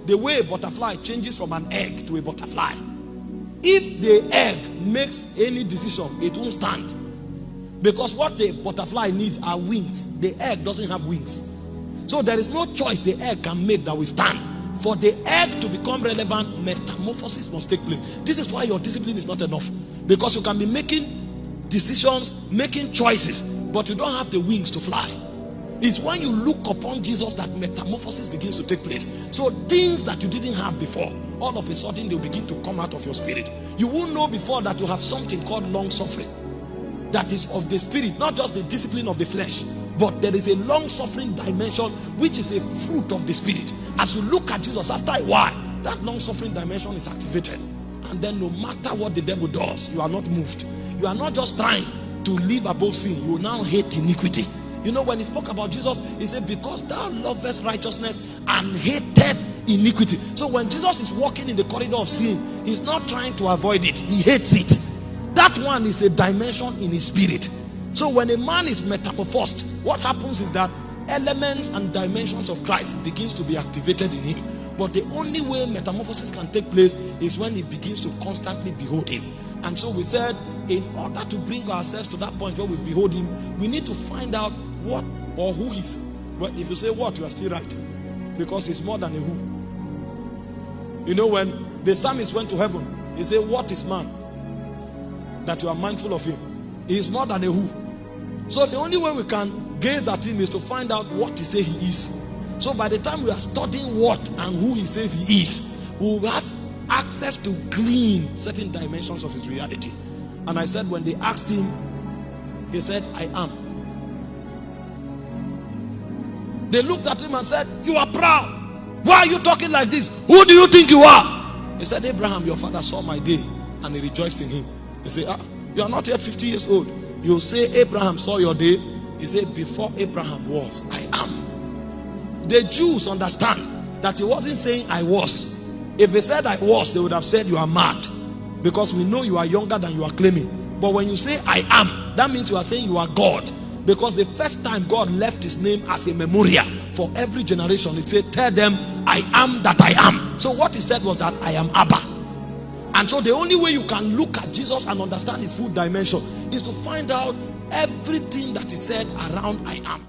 the way a butterfly changes from an egg to a butterfly. If the egg makes any decision, it won't stand. Because what the butterfly needs are wings. The egg doesn't have wings. So there is no choice the egg can make that will stand. For the egg to become relevant, metamorphosis must take place. This is why your discipline is not enough. Because you can be making decisions, making choices, but you don't have the wings to fly. It's when you look upon Jesus that metamorphosis begins to take place. So things that you didn't have before, all of a sudden they'll begin to come out of your spirit. You won't know before that you have something called long suffering. That is of the spirit, not just the discipline of the flesh. But there is a long-suffering dimension which is a fruit of the spirit. As you look at Jesus after a while, that long-suffering dimension is activated. And then no matter what the devil does, you are not moved. You are not just trying to live above sin. You now hate iniquity. You know, when he spoke about Jesus, he said, because thou lovest righteousness and hated iniquity. So when Jesus is walking in the corridor of sin, he's not trying to avoid it. He hates it. That one is a dimension in his spirit. So when a man is metamorphosed, what happens is that elements and dimensions of Christ begins to be activated in him. But the only way metamorphosis can take place is when he begins to constantly behold him. And so we said, in order to bring ourselves to that point where we behold him, we need to find out what or who he is. But if you say what, you are still right. Because he's more than a who. You know, when the psalmist went to heaven, he said, what is man that you are mindful of him? He is more than a who. So the only way we can gaze at him is to find out what he says he is. So by the time we are studying what and who he says he is, we will have access to glean certain dimensions of his reality. And I said, when they asked him, he said, I am. They looked at him and said, you are proud. Why are you talking like this? Who do you think you are? He said, Abraham, your father saw my day and he rejoiced in him. He said, you are not yet 50 years old. You say Abraham saw your day. He said, before Abraham was, I am. The Jews understand that he wasn't saying I was. If he said I was, they would have said you are mad. Because we know you are younger than you are claiming. But when you say I am, that means you are saying you are God. Because the first time God left his name as a memorial for every generation, he said, tell them I am that I am. So what he said was that I am Abba. And so the only way you can look at Jesus and understand his full dimension is to find out everything that he said around I am.